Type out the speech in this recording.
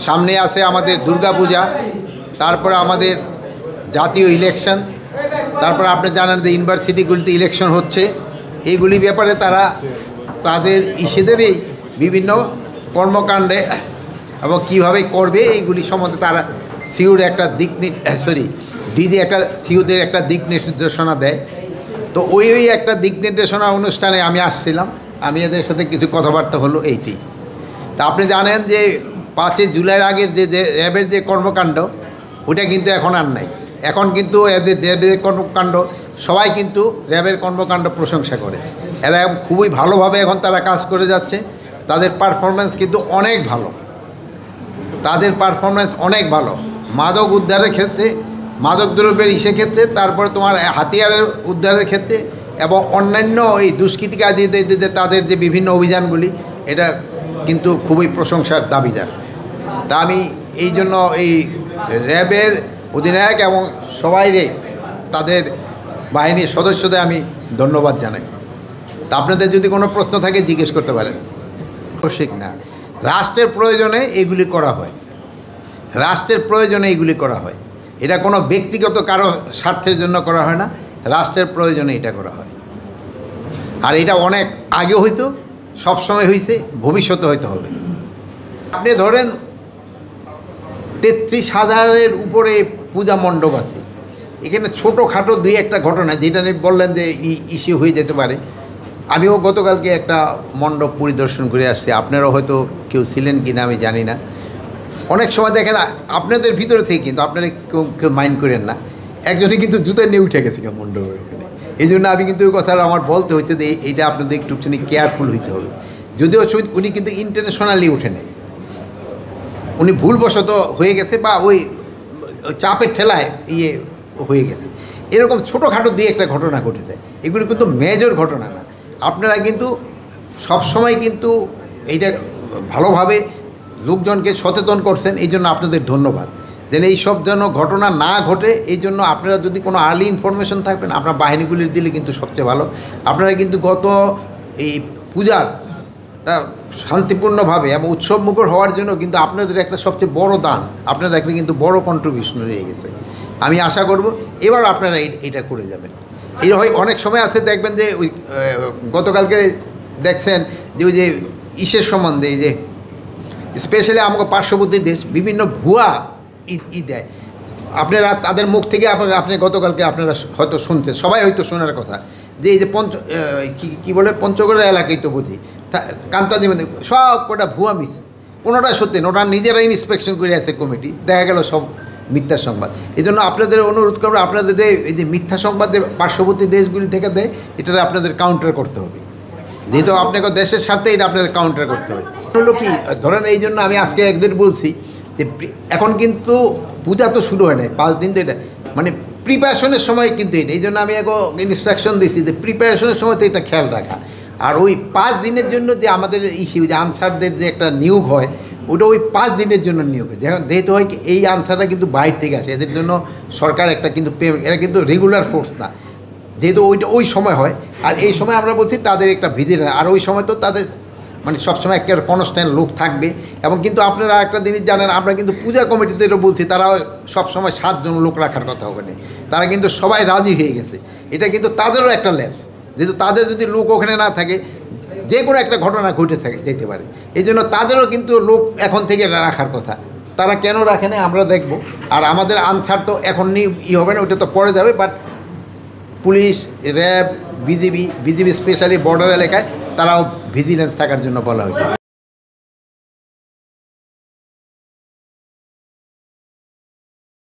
সামনে আছে আমাদের দুর্গাপূজা, তারপরে আমাদের জাতীয় ইলেকশন, তারপরে আপনি জানেন যে ইউনিভার্সিটিগুলিতে ইলেকশন হচ্ছে। এইগুলি ব্যাপারে তারা তাদের ইসেদেরই বিভিন্ন কর্মকাণ্ডে এবং কীভাবে করবে এইগুলি সম্বন্ধে তারা সিউর একটা সিউদের একটা দিক নির্দেশনা দেয়। তো ওই একটা দিক নির্দেশনা অনুষ্ঠানে আমি আসছিলাম, আমি এদের সাথে কিছু কথাবার্তা হলো এইটি। তা আপনি জানেন যে 5 জুলাইয়ের আগের যে র্যাবের যে কর্মকাণ্ড ওটা কিন্তু এখন আর নাই। এখন কিন্তু এদের র্যাবের কর্মকাণ্ড সবাই কিন্তু র্যাবের কর্মকাণ্ড প্রশংসা করে। এরা খুবই ভালোভাবে এখন তারা কাজ করে যাচ্ছে। তাদের পারফরমেন্স কিন্তু অনেক ভালো, অনেক ভালো মাদক উদ্ধারের ক্ষেত্রে, মাদক দ্রব্যের ক্ষেত্রে, তারপরে তোমার হাতিয়ারের উদ্ধারের ক্ষেত্রে এবং অন্যান্য এই দুষ্কৃতিকারীদের তাদের যে বিভিন্ন অভিযানগুলি, এটা কিন্তু খুবই প্রশংসার দাবিদার। তা আমি এই জন্য এই র্যাবের অধিনায়ক এবং সবাইরে তাদের বাহিনীর সদস্যদের আমি ধন্যবাদ জানাই। তা আপনাদের যদি কোনো প্রশ্ন থাকে জিজ্ঞেস করতে পারেন। আবশ্যিক না, রাষ্ট্রের প্রয়োজনে এগুলি করা হয়, এটা কোনো ব্যক্তিগত কারো স্বার্থের জন্য করা হয় না, রাষ্ট্রের প্রয়োজনে এটা করা হয়। আর এটা অনেক আগে হইতো, সবসময় হয়েছে, ভবিষ্যতে হইতে হবে। আপনি ধরেন 33,000-এর উপরে পূজা মণ্ডপ আছে। এখানে ছোটোখাটো 2-1টা ঘটনা যেটা বললেন যে ইস্যু হয়ে যেতে পারে। আমিও গতকালকে একটা মণ্ডপ পরিদর্শন করে আসছি, আপনারাও হয়তো কেউ ছিলেন কি না আমি জানি না। অনেক সময় দেখেন আপনাদের ভিতরে থেকে কিন্তু আপনারা কেউ মাইন্ড করেন না, একজনে কিন্তু জুতা নিয়ে উঠে গেছে মণ্ডপের ওখানে। এই জন্য আমি কিন্তু ওই কথাটা আমার বলতে হচ্ছে যে এইটা আপনাদের একটুখানি কেয়ারফুল হইতে হবে। যদিও উনি কিন্তু ইন্টারন্যাশনালি উঠে নেয়, উনি ভুলবশত হয়ে গেছে বা ওই চাপের ঠেলায় হয়ে গেছে। এরকম ছোটোখাটো 2-1টা ঘটনা ঘটে যায়, এগুলো কিন্তু মেজর ঘটনা না। আপনারা কিন্তু সবসময় কিন্তু এইটা ভালোভাবে লোকজনকে সচেতন করছেন, এই জন্য আপনাদের ধন্যবাদ। যেন এইসব যেন ঘটনা না ঘটে, এই জন্য আপনারা যদি কোনো আর্লি ইনফরমেশন থাকবেন আপনার বাহিনীগুলির দিলে কিন্তু সবচেয়ে ভালো। আপনারা কিন্তু গত এই পূজাটা শান্তিপূর্ণভাবে এবং উৎসবমুখর হওয়ার জন্য কিন্তু আপনাদের একটা সবচেয়ে বড় দান, আপনাদের একটা কিন্তু বড় কন্ট্রিবিউশন রয়ে গেছে। আমি আশা করব এবার আপনারা এটা করে যাবেন। এই অনেক সময় আছে দেখবেন যে ওই গতকালকে দেখছেন যে ওই যে ইসের সম্বন্ধে, এই যে স্পেশালি আমাকে পার্শ্ববর্তী দেশ বিভিন্ন ভুয়া দেয়, আপনারা তাদের মুখ থেকে আপনি গতকালকে আপনারা হয়তো শুনছেন, সবাই হয়তো শোনার কথা, যে এই যে কী বলে পঞ্চগড়ের এলাকায় তো বুঝি কান্তাজি সব কটা ভুয়া মিস, কোনোটা সত্যি না, ওরা নিজেরাই ইন্সপেকশন করে আছে কমিটি, দেখা গেল সব মিথ্যা সংবাদ। এই জন্য আপনাদের অনুরোধ করবো, আপনাদের এই যে মিথ্যা সংবাদ পার্শ্ববর্তী দেশগুলি থেকে দেয়, এটা আপনাদের কাউন্টার করতে হবে। যেহেতু আপনাকে দেশের স্বার্থে এটা আপনাদের কাউন্টার করতে হবে। হলো কি ধরেন, এই জন্য আমি আজকে একদিন বলছি যে এখন কিন্তু পূজা তো শুরু হয় নাই, 5 দিন তো এটা মানে প্রিপারেশনের সময় কিন্তু এটা, এই জন্য আমি এখন ইনস্ট্রাকশন দিচ্ছি যে প্রিপারেশনের সময় তো এটা খেয়াল রাখা। আর ওই 5 দিনের জন্য যে আমাদের ইস্যু যে আনসারদের যে একটা নিয়োগ হয়, ওটা ওই 5 দিনের জন্য নিয়োগ হয়। যেহেতু হয় কি এই আনসারটা কিন্তু বাইরে থেকে আসে, এদের জন্য সরকার একটা কিন্তু পেমেন্ট, এরা কিন্তু রেগুলার ফোর্স না, যেহেতু ওই সময় হয়। আর এই সময় আমরা বলছি তাদের একটা ভিজিট, আর ওই সময় তো তাদের মানে সবসময় একটা কনস্ট্যান্ট লোক থাকবে। এবং কিন্তু আপনারা একটা জিনিস জানেন, আমরা কিন্তু পূজা কমিটিদেরও বলছি, তারা সবসময় 7 জন লোক রাখার কথা ওখানে, তারা কিন্তু সবাই রাজি হয়ে গেছে। এটা কিন্তু তাদেরও একটা ল্যাপস, যেহেতু তাদের যদি লোক ওখানে না থাকে যে কোনো একটা ঘটনা ঘটে যেতে পারে। এই জন্য তাদেরও কিন্তু লোক এখন থেকে রাখার কথা, তারা কেন রাখে না আমরা দেখব। আর আমাদের আনসার তো এখন হবে না, ওটা তো পরে যাবে। But police, RAB, BGB specially border এলাকায় তারাও ভিজিলেন্স থাকার জন্য বলা হয়েছে।